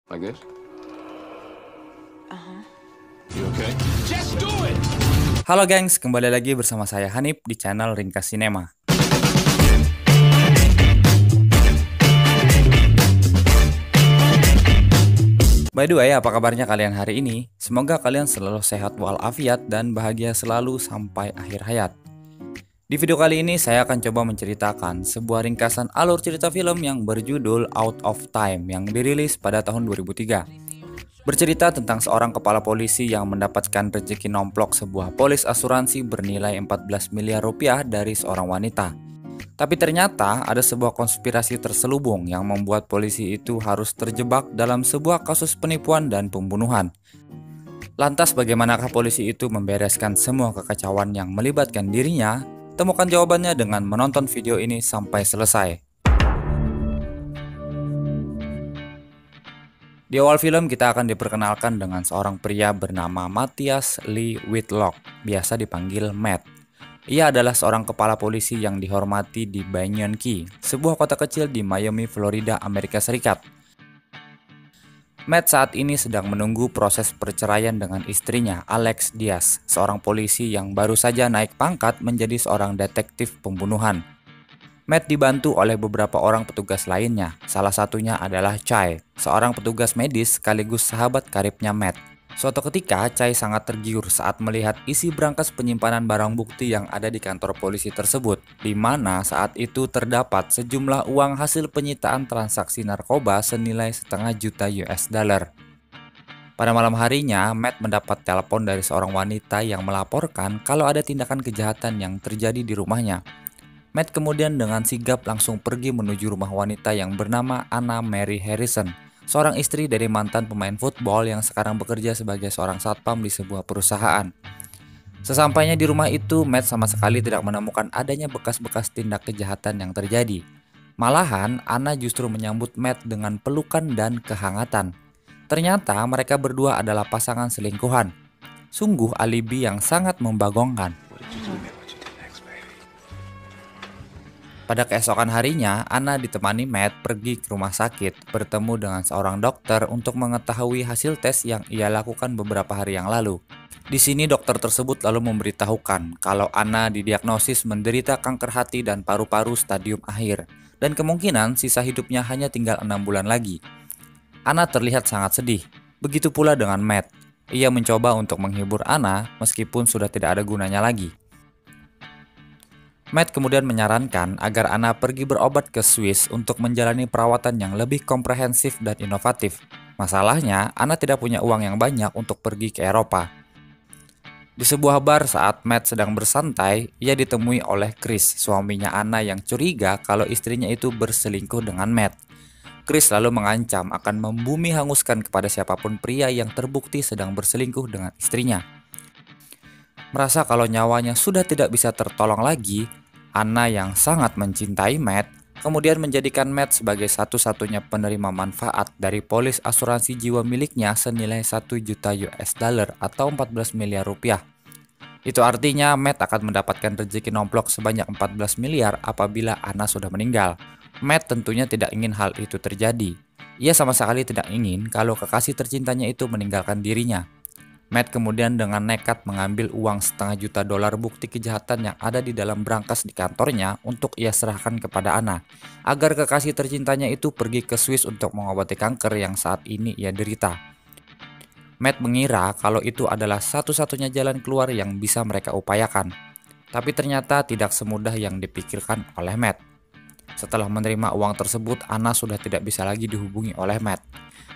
Like this? Uh-huh. You okay? Just do it! Halo gengs, kembali lagi bersama saya Hanif di channel Ringkas Sinema. By the way, apa kabarnya kalian hari ini? Semoga kalian selalu sehat walafiat dan bahagia selalu sampai akhir hayat. Di video kali ini saya akan coba menceritakan sebuah ringkasan alur cerita film yang berjudul Out of Time yang dirilis pada tahun 2003. Bercerita tentang seorang kepala polisi yang mendapatkan rezeki nomplok sebuah polis asuransi bernilai 14 miliar rupiah dari seorang wanita. Tapi ternyata ada sebuah konspirasi terselubung yang membuat polisi itu harus terjebak dalam sebuah kasus penipuan dan pembunuhan. Lantas bagaimanakah polisi itu membereskan semua kekacauan yang melibatkan dirinya? Temukan jawabannya dengan menonton video ini sampai selesai. Di awal film kita akan diperkenalkan dengan seorang pria bernama Matthias Lee Whitlock, biasa dipanggil Matt. Ia adalah seorang kepala polisi yang dihormati di Banyan Key, sebuah kota kecil di Miami, Florida, Amerika Serikat. Matt saat ini sedang menunggu proses perceraian dengan istrinya, Alex Diaz, seorang polisi yang baru saja naik pangkat menjadi seorang detektif pembunuhan. Matt dibantu oleh beberapa orang petugas lainnya, salah satunya adalah Chai, seorang petugas medis sekaligus sahabat karibnya Matt. Suatu ketika, Chai sangat tergiur saat melihat isi berangkas penyimpanan barang bukti yang ada di kantor polisi tersebut, di mana saat itu terdapat sejumlah uang hasil penyitaan transaksi narkoba senilai $500 juta. Pada malam harinya, Matt mendapat telepon dari seorang wanita yang melaporkan kalau ada tindakan kejahatan yang terjadi di rumahnya. Matt kemudian dengan sigap langsung pergi menuju rumah wanita yang bernama Anna Mary Harrison, seorang istri dari mantan pemain football yang sekarang bekerja sebagai seorang satpam di sebuah perusahaan. Sesampainya di rumah itu, Matt sama sekali tidak menemukan adanya bekas-bekas tindak kejahatan yang terjadi. Malahan, Anna justru menyambut Matt dengan pelukan dan kehangatan. Ternyata mereka berdua adalah pasangan selingkuhan. Sungguh alibi yang sangat membagongkan. Pada keesokan harinya, Anna ditemani Matt pergi ke rumah sakit, bertemu dengan seorang dokter untuk mengetahui hasil tes yang ia lakukan beberapa hari yang lalu. Di sini dokter tersebut lalu memberitahukan kalau Anna didiagnosis menderita kanker hati dan paru-paru stadium akhir, dan kemungkinan sisa hidupnya hanya tinggal 6 bulan lagi. Anna terlihat sangat sedih, begitu pula dengan Matt. Ia mencoba untuk menghibur Anna meskipun sudah tidak ada gunanya lagi. Matt kemudian menyarankan agar Anna pergi berobat ke Swiss untuk menjalani perawatan yang lebih komprehensif dan inovatif. Masalahnya, Anna tidak punya uang yang banyak untuk pergi ke Eropa. Di sebuah bar saat Matt sedang bersantai, ia ditemui oleh Chris, suaminya Anna yang curiga kalau istrinya itu berselingkuh dengan Matt. Chris lalu mengancam akan membumi hanguskan kepada siapapun pria yang terbukti sedang berselingkuh dengan istrinya. Merasa kalau nyawanya sudah tidak bisa tertolong lagi, Anna yang sangat mencintai Matt kemudian menjadikan Matt sebagai satu-satunya penerima manfaat dari polis asuransi jiwa miliknya senilai $1 juta atau 14 miliar rupiah. Itu artinya Matt akan mendapatkan rezeki nomplok sebanyak 14 miliar apabila Anna sudah meninggal. Matt tentunya tidak ingin hal itu terjadi. Ia sama sekali tidak ingin kalau kekasih tercintanya itu meninggalkan dirinya. Matt kemudian dengan nekat mengambil uang $500 juta bukti kejahatan yang ada di dalam berangkas di kantornya untuk ia serahkan kepada Anna, agar kekasih tercintanya itu pergi ke Swiss untuk mengobati kanker yang saat ini ia derita. Matt mengira kalau itu adalah satu-satunya jalan keluar yang bisa mereka upayakan, tapi ternyata tidak semudah yang dipikirkan oleh Matt. Setelah menerima uang tersebut, Anna sudah tidak bisa lagi dihubungi oleh Matt.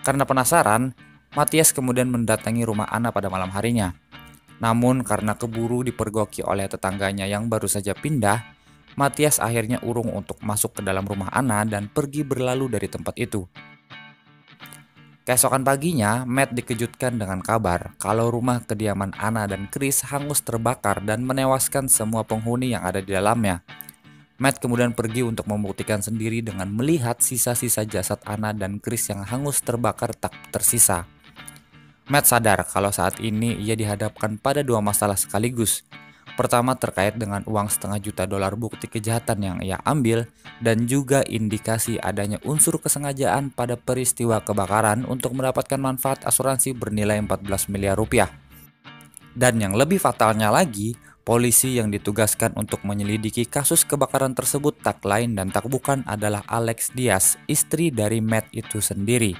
Karena penasaran, Matthias kemudian mendatangi rumah Anna pada malam harinya. Namun karena keburu dipergoki oleh tetangganya yang baru saja pindah, Matthias akhirnya urung untuk masuk ke dalam rumah Anna dan pergi berlalu dari tempat itu. Keesokan paginya, Matt dikejutkan dengan kabar kalau rumah kediaman Anna dan Chris hangus terbakar dan menewaskan semua penghuni yang ada di dalamnya. Matt kemudian pergi untuk membuktikan sendiri dengan melihat sisa-sisa jasad Anna dan Chris yang hangus terbakar tak tersisa. Matt sadar kalau saat ini ia dihadapkan pada dua masalah sekaligus. Pertama terkait dengan uang $500.000 bukti kejahatan yang ia ambil, dan juga indikasi adanya unsur kesengajaan pada peristiwa kebakaran untuk mendapatkan manfaat asuransi bernilai 14 miliar rupiah. Dan yang lebih fatalnya lagi, polisi yang ditugaskan untuk menyelidiki kasus kebakaran tersebut tak lain dan tak bukan adalah Alex Diaz, istri dari Matt itu sendiri.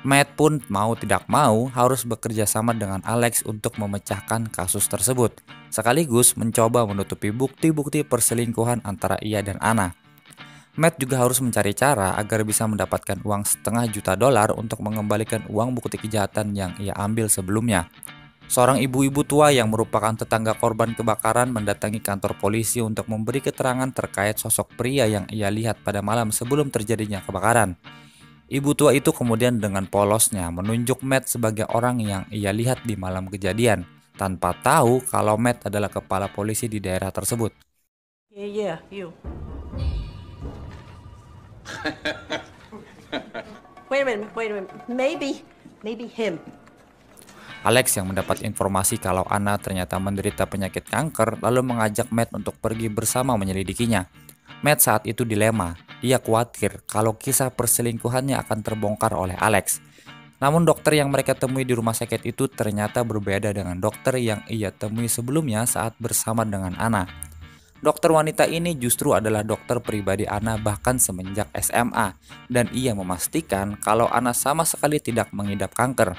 Matt pun mau tidak mau harus bekerja sama dengan Alex untuk memecahkan kasus tersebut, sekaligus mencoba menutupi bukti-bukti perselingkuhan antara ia dan Anna. Matt juga harus mencari cara agar bisa mendapatkan uang $500.000 untuk mengembalikan uang bukti kejahatan yang ia ambil sebelumnya. Seorang ibu-ibu tua yang merupakan tetangga korban kebakaran mendatangi kantor polisi untuk memberi keterangan terkait sosok pria yang ia lihat pada malam sebelum terjadinya kebakaran. Ibu tua itu kemudian dengan polosnya menunjuk Matt sebagai orang yang ia lihat di malam kejadian, tanpa tahu kalau Matt adalah kepala polisi di daerah tersebut. Yeah, you. Wait a minute. Maybe him. Alex yang mendapat informasi kalau Anna ternyata menderita penyakit kanker lalu mengajak Matt untuk pergi bersama menyelidikinya. Matt saat itu dilema. Ia khawatir kalau kisah perselingkuhannya akan terbongkar oleh Alex. Namun dokter yang mereka temui di rumah sakit itu ternyata berbeda dengan dokter yang ia temui sebelumnya saat bersama dengan Anna. Dokter wanita ini justru adalah dokter pribadi Anna bahkan semenjak SMA, dan ia memastikan kalau Anna sama sekali tidak mengidap kanker.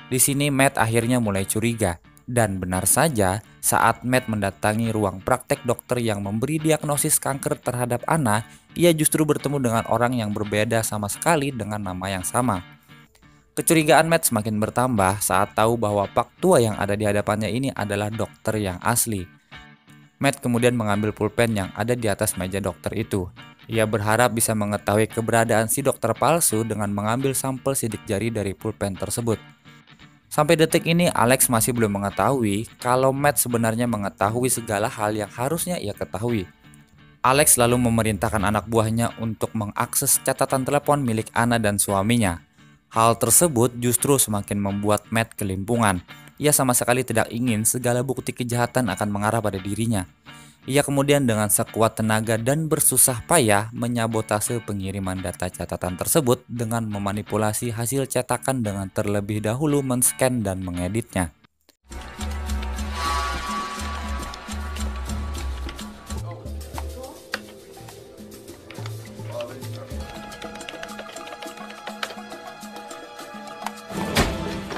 Di sini Matt akhirnya mulai curiga. Dan benar saja, saat Matt mendatangi ruang praktek dokter yang memberi diagnosis kanker terhadap Anna, ia justru bertemu dengan orang yang berbeda sama sekali dengan nama yang sama. Kecurigaan Matt semakin bertambah saat tahu bahwa Pak tua yang ada di hadapannya ini adalah dokter yang asli. Matt kemudian mengambil pulpen yang ada di atas meja dokter itu. Ia berharap bisa mengetahui keberadaan si dokter palsu dengan mengambil sampel sidik jari dari pulpen tersebut. Sampai detik ini Alex masih belum mengetahui kalau Matt sebenarnya mengetahui segala hal yang harusnya ia ketahui. Alex lalu memerintahkan anak buahnya untuk mengakses catatan telepon milik Anna dan suaminya. Hal tersebut justru semakin membuat Matt kelimpungan. Ia sama sekali tidak ingin segala bukti kejahatan akan mengarah pada dirinya. Ia kemudian dengan sekuat tenaga dan bersusah payah menyabotase pengiriman data catatan tersebut dengan memanipulasi hasil cetakan dengan terlebih dahulu men-scan dan mengeditnya.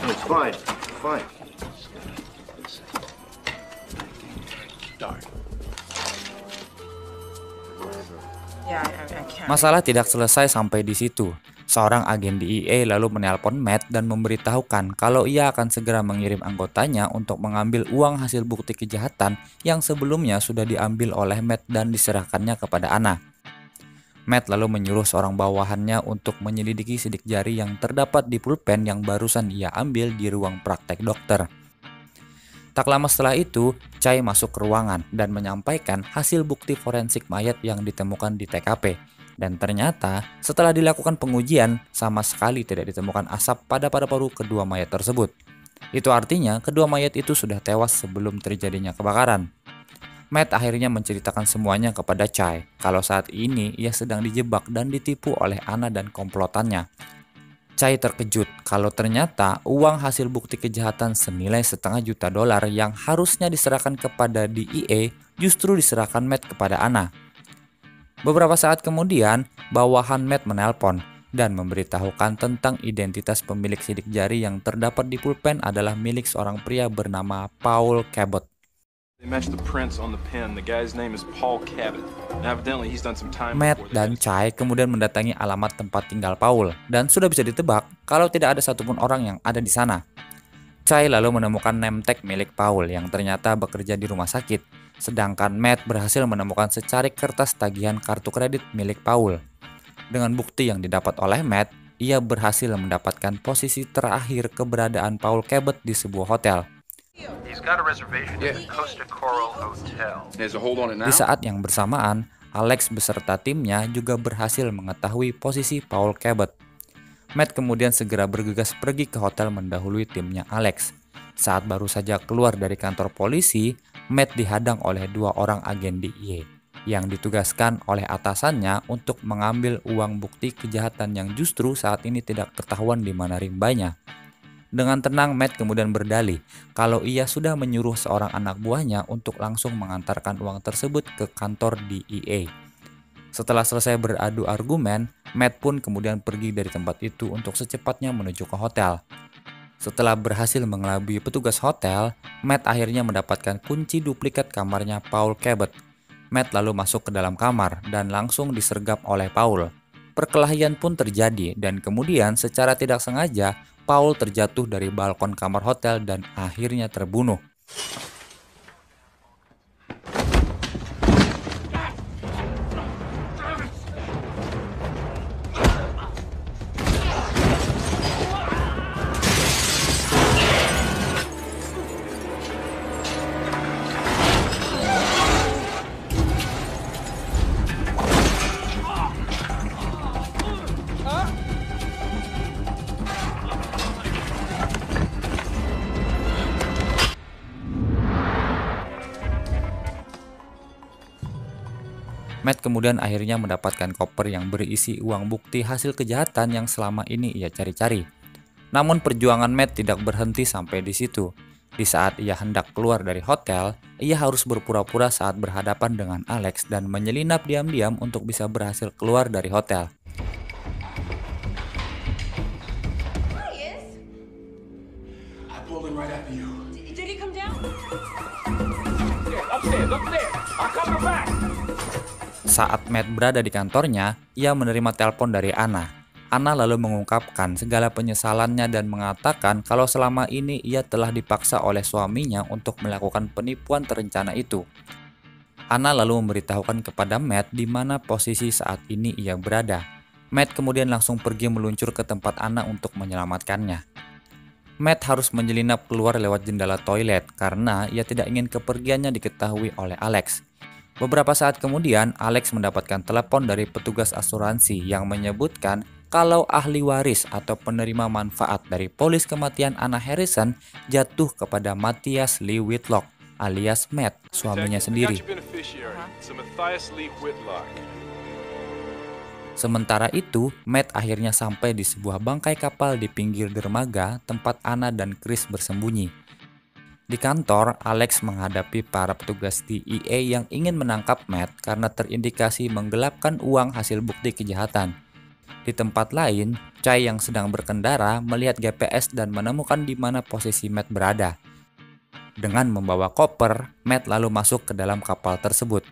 It's fine. Darn. Yeah, I can't. Masalah tidak selesai sampai di situ. Seorang agen DEA lalu menelpon Matt dan memberitahukan kalau ia akan segera mengirim anggotanya untuk mengambil uang hasil bukti kejahatan yang sebelumnya sudah diambil oleh Matt dan diserahkannya kepada Anna. Matt lalu menyuruh seorang bawahannya untuk menyelidiki sidik jari yang terdapat di pulpen yang barusan ia ambil di ruang praktek dokter. Tak lama setelah itu, Chai masuk ke ruangan dan menyampaikan hasil bukti forensik mayat yang ditemukan di TKP. Dan ternyata, setelah dilakukan pengujian, sama sekali tidak ditemukan asap pada paru-paru kedua mayat tersebut. Itu artinya, kedua mayat itu sudah tewas sebelum terjadinya kebakaran. Matt akhirnya menceritakan semuanya kepada Chai, kalau saat ini ia sedang dijebak dan ditipu oleh Anna dan komplotannya. Chai terkejut kalau ternyata uang hasil bukti kejahatan senilai $500.000 yang harusnya diserahkan kepada DEA justru diserahkan Matt kepada Anna. Beberapa saat kemudian, bawahan Matt menelpon dan memberitahukan tentang identitas pemilik sidik jari yang terdapat di pulpen adalah milik seorang pria bernama Paul Cabot. They matched the prints on the pen. The guy's name is Paul Cabot. And evidently he's done some time Matt before dan Chai kemudian mendatangi alamat tempat tinggal Paul dan sudah bisa ditebak kalau tidak ada satupun orang yang ada di sana. Chai lalu menemukan name tag milik Paul yang ternyata bekerja di rumah sakit, sedangkan Matt berhasil menemukan secarik kertas tagihan kartu kredit milik Paul. Dengan bukti yang didapat oleh Matt, ia berhasil mendapatkan posisi terakhir keberadaan Paul Cabot di sebuah hotel. He's got a reservation at the Costa Coral Hotel. There's a hold on it now. Di saat yang bersamaan, Alex beserta timnya juga berhasil mengetahui posisi Paul Cabot. Matt kemudian segera bergegas pergi ke hotel mendahului timnya Alex. Saat baru saja keluar dari kantor polisi, Matt dihadang oleh 2 orang agen DEA yang ditugaskan oleh atasannya untuk mengambil uang bukti kejahatan yang justru saat ini tidak ketahuan di mana rimbanya. Dengan tenang, Matt kemudian berdalih kalau ia sudah menyuruh seorang anak buahnya untuk langsung mengantarkan uang tersebut ke kantor DEA. Setelah selesai beradu argumen, Matt pun kemudian pergi dari tempat itu untuk secepatnya menuju ke hotel. Setelah berhasil mengelabui petugas hotel, Matt akhirnya mendapatkan kunci duplikat kamarnya Paul Cabot. Matt lalu masuk ke dalam kamar dan langsung disergap oleh Paul. Perkelahian pun terjadi dan kemudian secara tidak sengaja Paul terjatuh dari balkon kamar hotel dan akhirnya terbunuh. Matt kemudian akhirnya mendapatkan koper yang berisi uang bukti hasil kejahatan yang selama ini ia cari-cari. Namun perjuangan Matt tidak berhenti sampai di situ. Di saat ia hendak keluar dari hotel, ia harus berpura-pura saat berhadapan dengan Alex dan menyelinap diam-diam untuk bisa berhasil keluar dari hotel. Did he come down? Saat Matt berada di kantornya, ia menerima telepon dari Anna. Anna lalu mengungkapkan segala penyesalannya dan mengatakan kalau selama ini ia telah dipaksa oleh suaminya untuk melakukan penipuan terencana itu. Anna lalu memberitahukan kepada Matt di mana posisi saat ini ia berada. Matt kemudian langsung pergi meluncur ke tempat Anna untuk menyelamatkannya. Matt harus menyelinap keluar lewat jendela toilet karena ia tidak ingin kepergiannya diketahui oleh Alex. Beberapa saat kemudian, Alex mendapatkan telepon dari petugas asuransi yang menyebutkan kalau ahli waris atau penerima manfaat dari polis kematian Anna Harrison jatuh kepada Matthias Lee Whitlock alias Matt, suaminya sendiri. Sementara itu, Matt akhirnya sampai di sebuah bangkai kapal di pinggir dermaga tempat Anna dan Chris bersembunyi. Di kantor, Alex menghadapi para petugas DEA yang ingin menangkap Matt karena terindikasi menggelapkan uang hasil bukti kejahatan. Di tempat lain, Chai yang sedang berkendara melihat GPS dan menemukan di mana posisi Matt berada. Dengan membawa koper, Matt lalu masuk ke dalam kapal tersebut.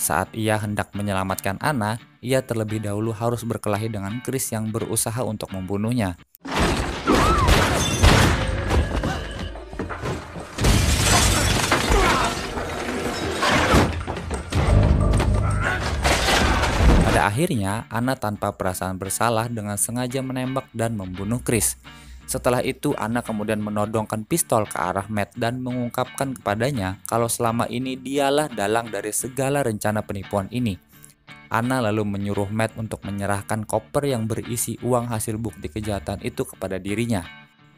Saat ia hendak menyelamatkan Anna, ia terlebih dahulu harus berkelahi dengan Chris yang berusaha untuk membunuhnya. Pada akhirnya, Anna tanpa perasaan bersalah dengan sengaja menembak dan membunuh Chris. Setelah itu, Anna kemudian menodongkan pistol ke arah Matt dan mengungkapkan kepadanya kalau selama ini dialah dalang dari segala rencana penipuan ini. Anna lalu menyuruh Matt untuk menyerahkan koper yang berisi uang hasil bukti kejahatan itu kepada dirinya.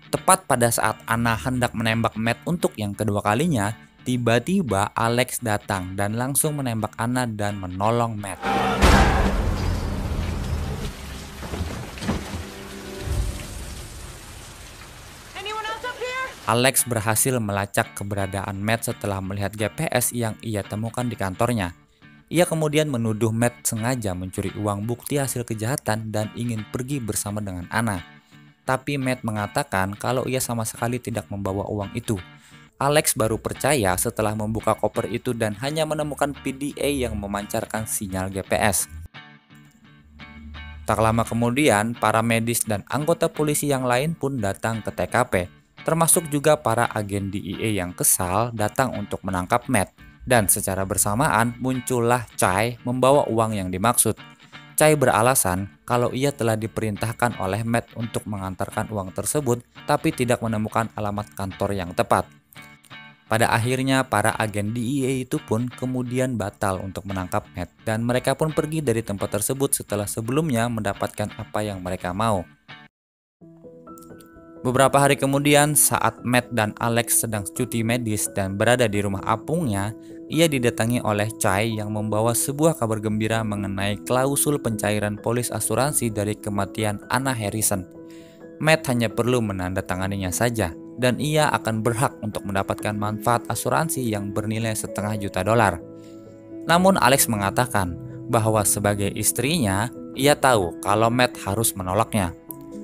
Tepat pada saat Anna hendak menembak Matt untuk yang kedua kalinya, tiba-tiba Alex datang dan langsung menembak Anna dan menolong Matt. Alex berhasil melacak keberadaan Matt setelah melihat GPS yang ia temukan di kantornya. Ia kemudian menuduh Matt sengaja mencuri uang bukti hasil kejahatan dan ingin pergi bersama dengan Anna. Tapi Matt mengatakan kalau ia sama sekali tidak membawa uang itu. Alex baru percaya setelah membuka koper itu dan hanya menemukan PDA yang memancarkan sinyal GPS. Tak lama kemudian, para medis dan anggota polisi yang lain pun datang ke TKP. Termasuk juga para agen DEA yang kesal datang untuk menangkap Matt. Dan secara bersamaan muncullah Chai membawa uang yang dimaksud. Chai beralasan kalau ia telah diperintahkan oleh Matt untuk mengantarkan uang tersebut tapi tidak menemukan alamat kantor yang tepat. Pada akhirnya para agen DEA itu pun kemudian batal untuk menangkap Matt dan mereka pun pergi dari tempat tersebut setelah sebelumnya mendapatkan apa yang mereka mau. Beberapa hari kemudian, saat Matt dan Alex sedang cuti medis dan berada di rumah apungnya, ia didatangi oleh Chai yang membawa sebuah kabar gembira mengenai klausul pencairan polis asuransi dari kematian Anna Harrison. Matt hanya perlu menandatanganinya saja, dan ia akan berhak untuk mendapatkan manfaat asuransi yang bernilai $500,000. Namun Alex mengatakan bahwa sebagai istrinya, ia tahu kalau Matt harus menolaknya.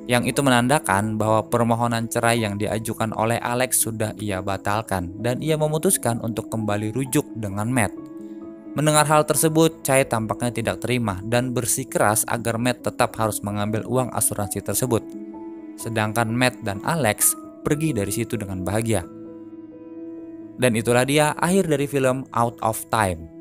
Yang itu menandakan bahwa permohonan cerai yang diajukan oleh Alex sudah ia batalkan dan ia memutuskan untuk kembali rujuk dengan Matt. Mendengar hal tersebut, Chai tampaknya tidak terima dan bersikeras agar Matt tetap harus mengambil uang asuransi tersebut. Sedangkan Matt dan Alex pergi dari situ dengan bahagia. Dan itulah dia akhir dari film Out of Time.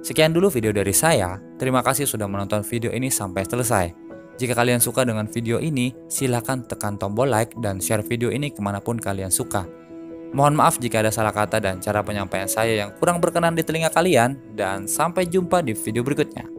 Sekian dulu video dari saya, terima kasih sudah menonton video ini sampai selesai. Jika kalian suka dengan video ini, silahkan tekan tombol like dan share video ini kemanapun kalian suka. Mohon maaf jika ada salah kata dan cara penyampaian saya yang kurang berkenan di telinga kalian, dan sampai jumpa di video berikutnya.